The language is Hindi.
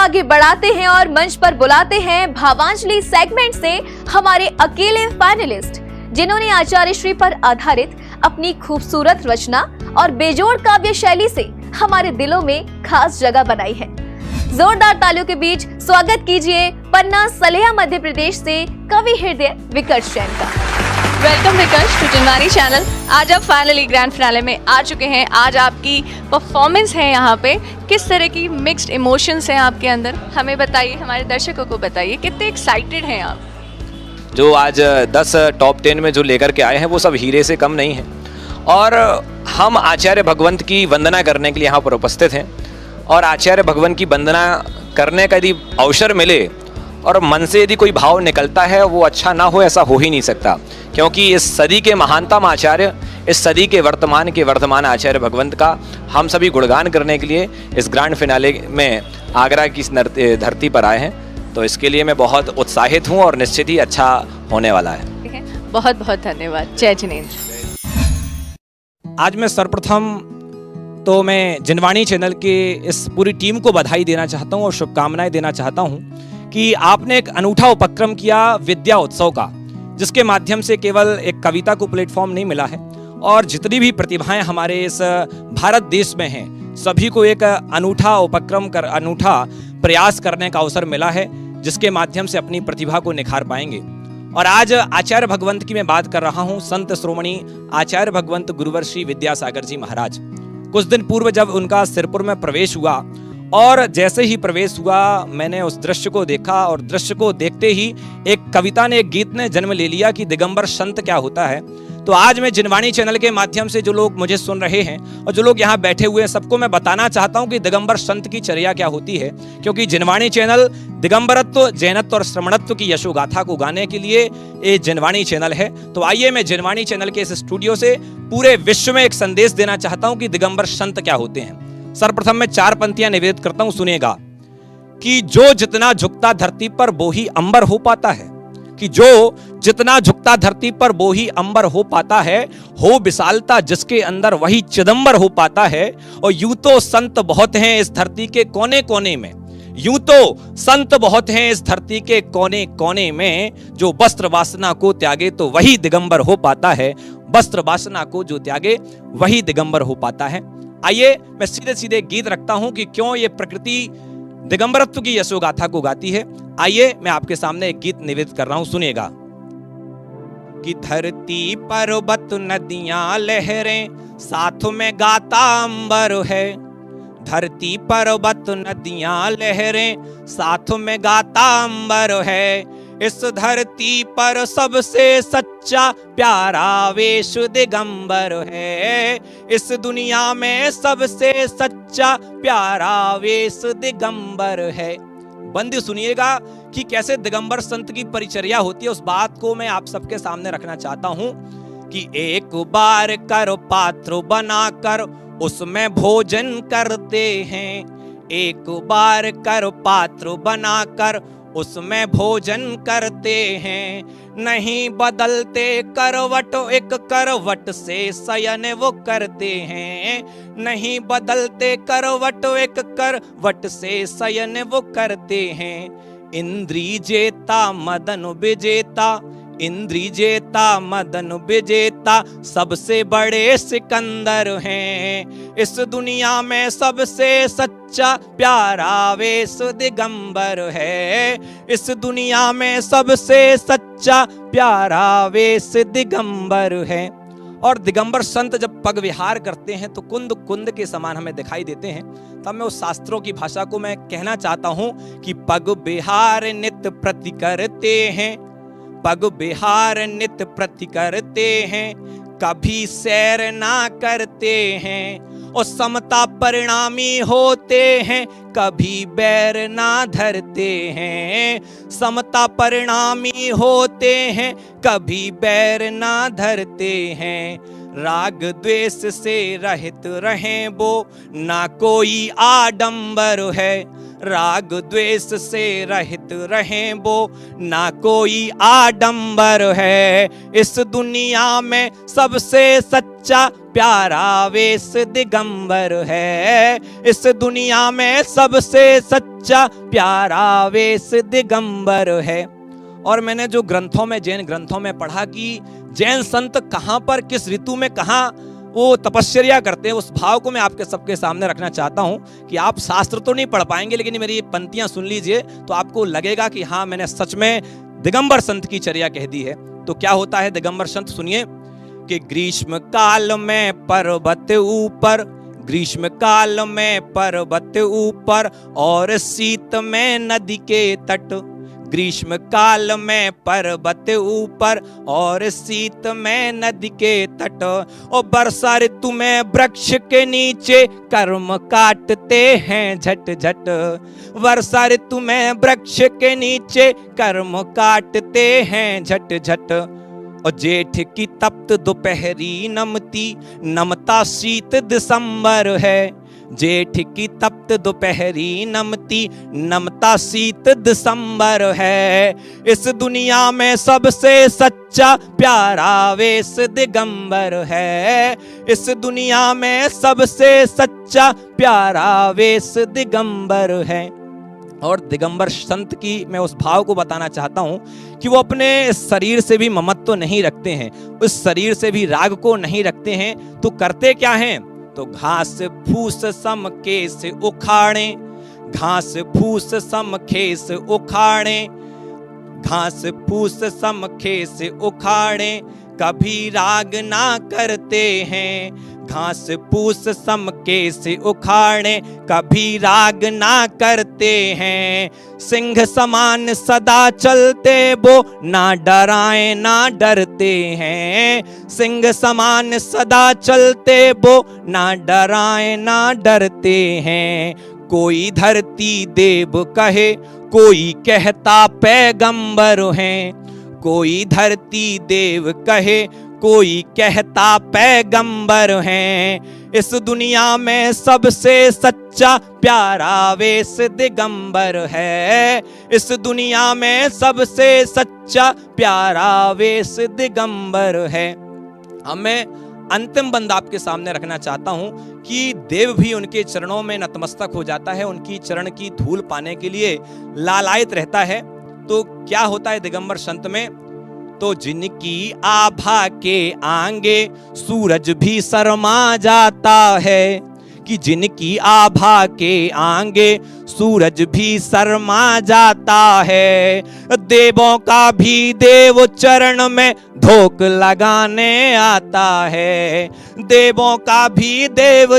आगे बढ़ाते हैं और मंच पर बुलाते हैं भावांजलि सेगमेंट से हमारे अकेले फाइनलिस्ट, जिन्होंने आचार्य श्री पर आधारित अपनी खूबसूरत रचना और बेजोड़ काव्य शैली से हमारे दिलों में खास जगह बनाई है। जोरदार तालियों के बीच स्वागत कीजिए पन्ना सलेया मध्य प्रदेश से कवि हृदय विकर्ष जैन का। Welcome Vikarsh to Jinvani channel. आज आप फाइनली ग्रैंड फिनाले में आ चुके हैं। आज आपकी परफॉर्मेंस है यहाँ पे, किस तरह की मिक्स्ड इमोशंस हैं आपके अंदर, हमें बताइए, हमारे दर्शकों को बताइए, कितने एक्साइटेड हैं आप? जो आज 10 टॉप 10 में जो लेकर के आए हैं वो सब हीरे से कम नहीं हैं और हम आचार्य भगवंत की वंदना करने के लिए यहाँ पर उपस्थित हैं। और आचार्य भगवंत की वंदना करने का यदि अवसर मिले और मन से यदि कोई भाव निकलता है वो अच्छा ना हो, ऐसा हो ही नहीं सकता, क्योंकि इस सदी के महानतम आचार्य, इस सदी के वर्तमान आचार्य भगवंत का हम सभी गुणगान करने के लिए इस ग्रैंड फिनाले में आगरा की इस धरती पर आए हैं। तो इसके लिए मैं बहुत उत्साहित हूँ और निश्चित ही अच्छा होने वाला है। बहुत बहुत धन्यवाद। जय जिनेंद्र। आज मैं सर्वप्रथम तो मैं जिनवानी चैनल के इस पूरी टीम को बधाई देना चाहता हूँ और शुभकामनाएं देना चाहता हूँ कि आपने एक अनूठा उपक्रम किया विद्या उत्सव का, जिसके माध्यम से केवल एक कविता को प्लेटफॉर्म नहीं मिला है और जितनी भी प्रतिभाएं हमारे इस भारत देश में हैं सभी को एक अनूठा उपक्रम कर अनूठा प्रयास करने का अवसर मिला है, जिसके माध्यम से अपनी प्रतिभा को निखार पाएंगे। और आज आचार्य भगवंत की मैं बात कर रहा हूँ, संत श्रोमणी आचार्य भगवंत गुरुवर श्री विद्यासागर जी महाराज। कुछ दिन पूर्व जब उनका सिरपुर में प्रवेश हुआ और जैसे ही प्रवेश हुआ मैंने उस दृश्य को देखा और दृश्य को देखते ही एक कविता ने, एक गीत ने जन्म ले लिया कि दिगंबर संत क्या होता है। तो आज मैं जिनवानी चैनल के माध्यम से जो लोग मुझे सुन रहे हैं और जो लोग यहाँ बैठे हुए हैं सबको मैं बताना चाहता हूँ कि दिगंबर संत की चर्या क्या होती है, क्योंकि जिनवानी चैनल दिगंबरत्व, जैनत्व और श्रमणत्व की यशोगाथा को गाने के लिए ये जिनवानी चैनल है। तो आइए मैं जिनवानी चैनल के इस स्टूडियो से पूरे विश्व में एक संदेश देना चाहता हूँ कि दिगंबर संत क्या होते हैं। सर्वप्रथम मैं 4 पंक्तियां निवेदित करता हूं, सुनिएगा कि जो जितना झुकता धरती पर वो ही अंबर हो पाता है, कि जो जितना झुकता धरती पर वो ही अंबर हो पाता है, हो विशालता जिसके अंदर वही चिदंबर हो पाता है। और यूं तो संत बहुत हैं इस धरती के कोने कोने में, यूं तो संत बहुत हैं इस धरती के कोने कोने में, जो वस्त्र वासना को त्यागे तो वही दिगंबर हो पाता है, वस्त्र वासना को जो त्यागे वही दिगंबर हो पाता है। आइए मैं सीधे सीधे गीत रखता हूं कि क्यों ये प्रकृति दिगंबरत्व की यशोगाथा को गाती है। आइए मैं आपके सामने एक गीत निवेदित कर रहा हूं, सुनिएगा कि धरती पर्वत नदियां लहरें साथ में गाता अंबर है, धरती पर्वत नदियां लहरें साथ में गाता अंबर है, इस धरती पर सबसे सच्चा प्यारा वेश दिगंबर है, इस दुनिया में सबसे सच्चा प्यारा वेश दिगंबर है। बंदी सुनिएगा कि कैसे दिगंबर संत की परिचर्या होती है, उस बात को मैं आप सबके सामने रखना चाहता हूं कि एक बार कर पात्र बनाकर उसमें भोजन करते हैं, एक बार कर पात्र बनाकर उसमें भोजन करते हैं, नहीं बदलते करवट एक करवट से शयन वो करते हैं, नहीं बदलते करवट एक करवट से शयन वो करते हैं। इंद्री जेता मदन विजेता, इंद्री जेता मदन विजेता सबसे बड़े सिकंदर हैं, इस दुनिया में सबसे सच्चा प्यारा वेश दिगंबर है, इस दुनिया में सबसे सच्चा प्यारा वेश दिगंबर है। और दिगंबर संत जब पग विहार करते हैं तो कुंद कुंद के समान हमें दिखाई देते हैं। तब मैं उस शास्त्रों की भाषा को मैं कहना चाहता हूं कि पग विहार नित्य प्रति करते हैं, पग विहार नित्य प्रति करते हैं, कभी सैर ना करते हैं, और समता परिणामी होते हैं, कभी बैर ना धरते हैं, समता परिणामी होते हैं, कभी बैर ना धरते हैं, राग द्वेष से रहित रहें वो ना कोई आडंबर है, राग द्वेष से रहित रहें वो, ना कोई आडंबर है। इस दुनिया में सबसे सच्चा प्यारा वेश दिगंबर है। इस दुनिया में सबसे सच्चा प्यारा वेश दिगंबर है। और मैंने जो ग्रंथों में, जैन ग्रंथों में पढ़ा कि जैन संत कहाँ पर, किस ऋतु में, कहाँ वो तपश्चर्या करते हैं, उस भाव को मैं आपके सबके सामने रखना चाहता हूं कि आप शास्त्र तो नहीं पढ़ पाएंगे, लेकिन मेरी ये पंक्तियां सुन लीजिए तो आपको लगेगा कि हाँ, मैंने सच में दिगंबर संत की चर्या कह दी है। तो क्या होता है दिगंबर संत, सुनिए कि ग्रीष्म काल में पर्वत ऊपर, ग्रीष्म काल में पर्वत ऊपर और शीत में नदी के तट। ग्रीष्म काल में पर्वत ऊपर और शीत में नदी के तट। और वर्षा ऋतु में वृक्ष के नीचे कर्म काटते हैं झट झट। वर्षा ऋतु में वृक्ष के नीचे कर्म काटते हैं झट झट। और जेठ की तप्त दोपहरी नमती, नमता शीत दिसंबर है। जेठ की तप्त दोपहरी नमती, नमता शीत दिसंबर है। इस दुनिया में सबसे सच्चा प्यारा वेश दिगंबर है। इस दुनिया में सबसे सच्चा प्यारा वेश दिगंबर है। और दिगंबर संत की मैं उस भाव को बताना चाहता हूं कि वो अपने शरीर से भी ममत्व तो नहीं रखते हैं, उस शरीर से भी राग को नहीं रखते हैं। तो करते क्या हैं, तो घास फूस सम केस उखाड़े, घास फूस सम खेस उखाड़े, घास फूस सम खेस उखाड़े, कभी राग ना करते हैं। घास फूस सम केस उखाड़े, कभी राग ना करते हैं। सिंह समान सदा चलते वो, ना डराए ना डरते हैं। सिंह समान सदा चलते वो, ना डराए ना डरते हैं। कोई धरती देव कहे, कोई कहता पैगंबर हैं। कोई धरती देव कहे, कोई कहता पैगंबर हैं। इस दुनिया में सबसे सच्चा प्यारा वेश दिगंबर है। इस दुनिया में सबसे सच्चा प्यारा वेश दिगंबर है। अब मैं अंतिम बंद आपके सामने रखना चाहता हूं कि देव भी उनके चरणों में नतमस्तक हो जाता है, उनकी चरण की धूल पाने के लिए लालायित रहता है। तो क्या होता है दिगंबर संत में, तो जिनकी आभा के आगे सूरज भी शर्मा जाता है, कि जिनकी आभा के आगे सूरज भी शर्मा जाता है। देवों का भी देव चरण में धोख लगाने आता है। देवों का भी देव